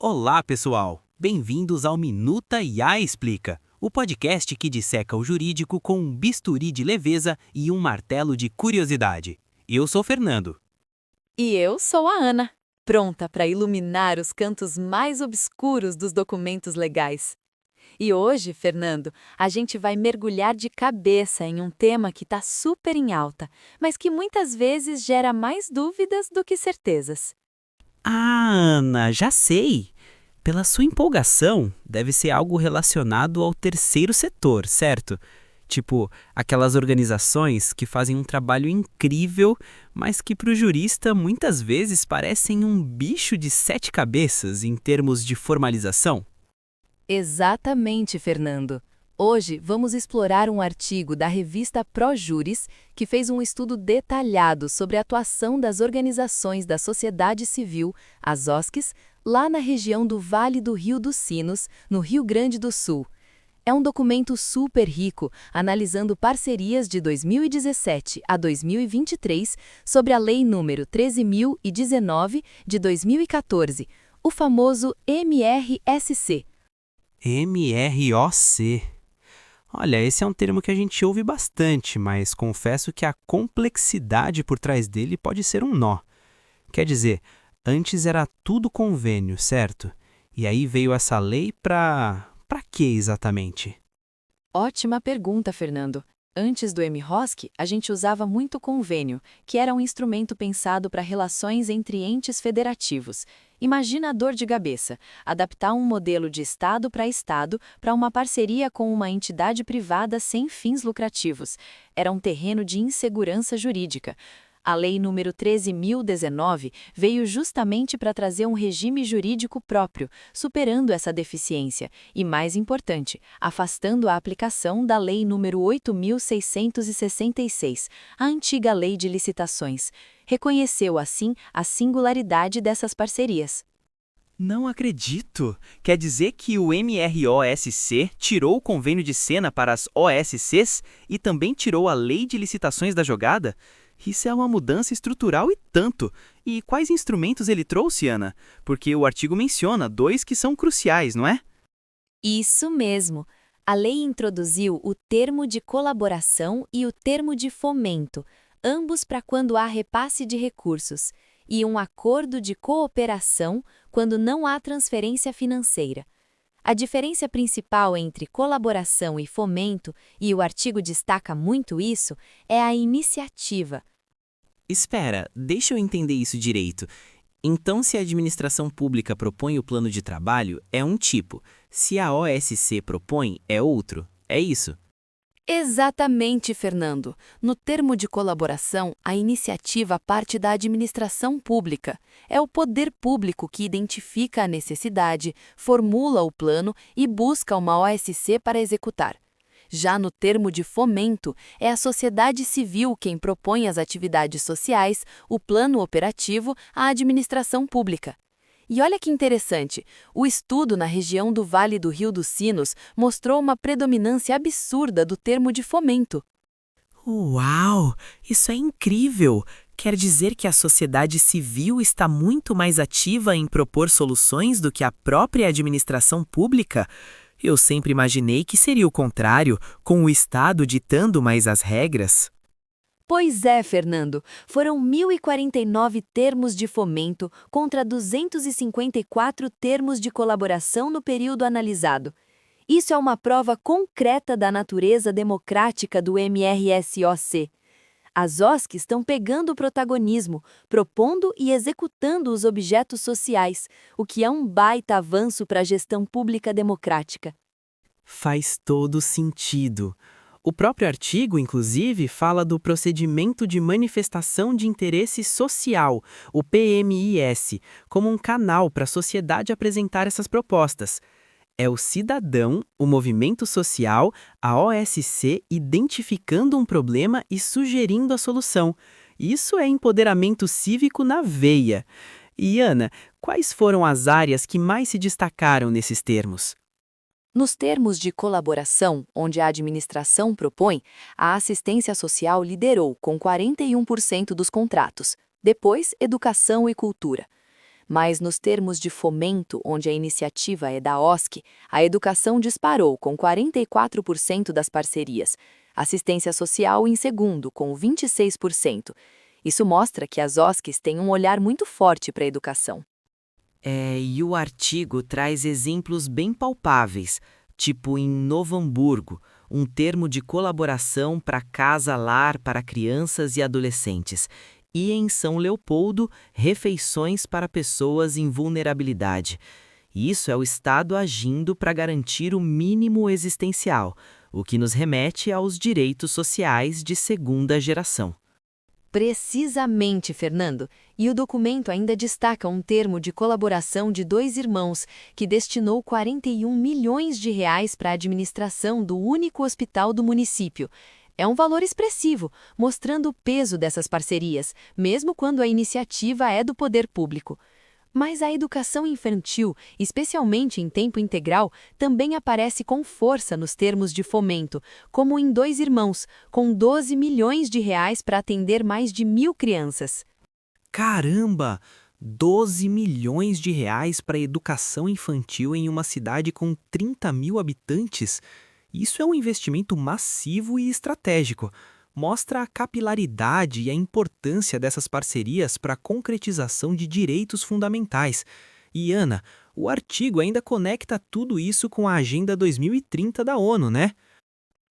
Olá, pessoal! Bem-vindos ao Minuta IA Explica, o podcast que disseca o jurídico com um bisturi de leveza e um martelo de curiosidade. Eu sou Fernando. E eu sou a Ana, pronta para iluminar os cantos mais obscuros dos documentos legais. E hoje, Fernando, a gente vai mergulhar de cabeça em um tema que está super em alta, mas que muitas vezes gera mais dúvidas do que certezas. Ah, Ana, já sei! Pela sua empolgação, deve ser algo relacionado ao terceiro setor, certo? Tipo, aquelas organizações que fazem um trabalho incrível, mas que para o jurista muitas vezes parecem um bicho de sete cabeças em termos de formalização. Exatamente, Fernando. Hoje vamos explorar um artigo da revista ProJuris que fez um estudo detalhado sobre a atuação das organizações da sociedade civil, as OSCs, lá na região do Vale do Rio dos Sinos, no Rio Grande do Sul. É um documento super rico, analisando parcerias de 2017 a 2023 sobre a Lei nº 13.019 de 2014, o famoso MRSC. MROC. Olha, esse é um termo que a gente ouve bastante, mas confesso que a complexidade por trás dele pode ser um nó. Quer dizer, antes era tudo convênio, certo? E aí veio essa lei Pra quê exatamente? Ótima pergunta, Fernando. Antes do MROSC, a gente usava muito convênio, que era um instrumento pensado para relações entre entes federativos. Imagina a dor de cabeça, adaptar um modelo de Estado para uma parceria com uma entidade privada sem fins lucrativos. Era um terreno de insegurança jurídica. A Lei nº 13.019 veio justamente para trazer um regime jurídico próprio, superando essa deficiência e, mais importante, afastando a aplicação da Lei nº 8.666, a antiga Lei de Licitações. Reconheceu, assim, a singularidade dessas parcerias. Não acredito! Quer dizer que o MROSC tirou o convênio de Sena para as OSCs e também tirou a Lei de Licitações da jogada? Isso é uma mudança estrutural e tanto. E quais instrumentos ele trouxe, Ana? Porque o artigo menciona dois que são cruciais, não é? Isso mesmo. A lei introduziu o termo de colaboração e o termo de fomento, ambos para quando há repasse de recursos, e um acordo de cooperação quando não há transferência financeira. A diferença principal entre colaboração e fomento, e o artigo destaca muito isso, é a iniciativa. Espera, deixa eu entender isso direito. Então, se a administração pública propõe o plano de trabalho, é um tipo. Se a OSC propõe, é outro. É isso? Exatamente, Fernando. No termo de colaboração, a iniciativa parte da administração pública. É o poder público que identifica a necessidade, formula o plano e busca uma OSC para executar. Já no termo de fomento, é a sociedade civil quem propõe as atividades sociais, o plano operativo, à administração pública. E olha que interessante, o estudo na região do Vale do Rio dos Sinos mostrou uma predominância absurda do termo de fomento. Uau! Isso é incrível! Quer dizer que a sociedade civil está muito mais ativa em propor soluções do que a própria administração pública? Eu sempre imaginei que seria o contrário, com o Estado ditando mais as regras. Pois é, Fernando, foram 1.049 termos de fomento contra 254 termos de colaboração no período analisado. Isso é uma prova concreta da natureza democrática do MRSOC. As OSCs estão pegando o protagonismo, propondo e executando os objetos sociais, o que é um baita avanço para a gestão pública democrática. Faz todo sentido. O próprio artigo, inclusive, fala do procedimento de manifestação de interesse social, o PMIS, como um canal para a sociedade apresentar essas propostas. É o cidadão, o movimento social, a OSC identificando um problema e sugerindo a solução. Isso é empoderamento cívico na veia. E, Ana, quais foram as áreas que mais se destacaram nesses termos? Nos termos de colaboração, onde a administração propõe, a assistência social liderou com 41% dos contratos. Depois, educação e cultura. Mas nos termos de fomento, onde a iniciativa é da OSC, a educação disparou com 44% das parcerias, assistência social em segundo, com 26%. Isso mostra que as OSCs têm um olhar muito forte para a educação. E o artigo traz exemplos bem palpáveis, tipo em Novo Hamburgo, um termo de colaboração para casa-lar para crianças e adolescentes, e em São Leopoldo, refeições para pessoas em vulnerabilidade. Isso é o Estado agindo para garantir o mínimo existencial, o que nos remete aos direitos sociais de segunda geração. Precisamente, Fernando. E o documento ainda destaca um termo de colaboração de 2 irmãos, que destinou 41 milhões de reais para a administração do único hospital do município. É um valor expressivo, mostrando o peso dessas parcerias, mesmo quando a iniciativa é do poder público. Mas a educação infantil, especialmente em tempo integral, também aparece com força nos termos de fomento, como em 2 irmãos, com 12 milhões de reais para atender mais de 1.000 crianças. Caramba! 12 milhões de reais para educação infantil em uma cidade com 30 mil habitantes? Isso é um investimento massivo e estratégico. Mostra a capilaridade e a importância dessas parcerias para a concretização de direitos fundamentais. E, Ana, o artigo ainda conecta tudo isso com a Agenda 2030 da ONU, né?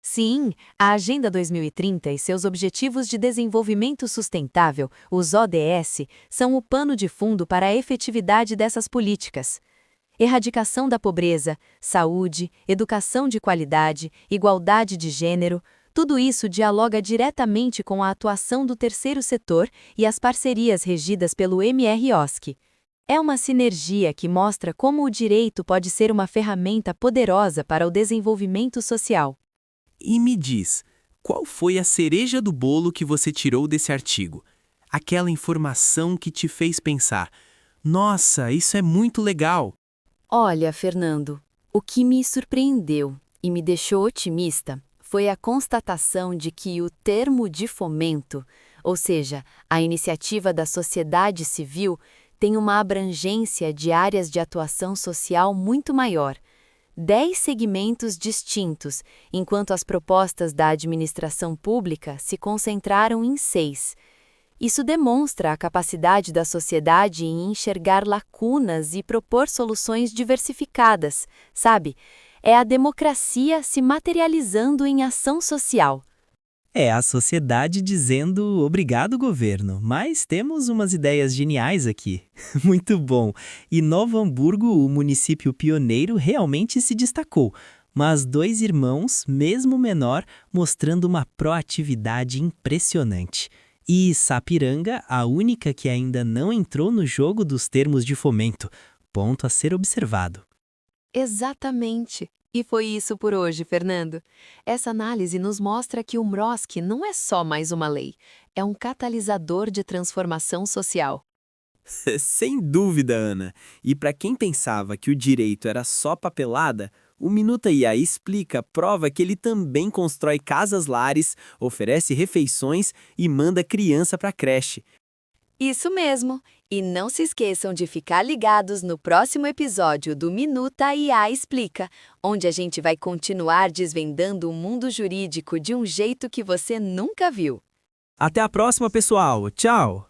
Sim, a Agenda 2030 e seus Objetivos de Desenvolvimento Sustentável, os ODS, são o pano de fundo para a efetividade dessas políticas. Erradicação da pobreza, saúde, educação de qualidade, igualdade de gênero, tudo isso dialoga diretamente com a atuação do terceiro setor e as parcerias regidas pelo MROSC. É uma sinergia que mostra como o direito pode ser uma ferramenta poderosa para o desenvolvimento social. E me diz, qual foi a cereja do bolo que você tirou desse artigo? Aquela informação que te fez pensar: nossa, isso é muito legal! Olha, Fernando, o que me surpreendeu e me deixou otimista foi a constatação de que o termo de fomento, ou seja, a iniciativa da sociedade civil, tem uma abrangência de áreas de atuação social muito maior. 10 segmentos distintos, enquanto as propostas da administração pública se concentraram em 6. Isso demonstra a capacidade da sociedade em enxergar lacunas e propor soluções diversificadas, sabe? É a democracia se materializando em ação social. É a sociedade dizendo obrigado, governo, mas temos umas ideias geniais aqui. Muito bom. E Novo Hamburgo, o município pioneiro, realmente se destacou. Mas 2 irmãos, mesmo menor, mostrando uma proatividade impressionante. E Sapiranga, a única que ainda não entrou no jogo dos termos de fomento. Ponto a ser observado. Exatamente. E foi isso por hoje, Fernando. Essa análise nos mostra que o MROSC não é só mais uma lei, é um catalisador de transformação social. Sem dúvida, Ana. E para quem pensava que o direito era só papelada, o Minuta IA explica, prova que ele também constrói casas-lares, oferece refeições e manda criança para creche. Isso mesmo! E não se esqueçam de ficar ligados no próximo episódio do Minuta IA Explica, onde a gente vai continuar desvendando o mundo jurídico de um jeito que você nunca viu. Até a próxima, pessoal. Tchau!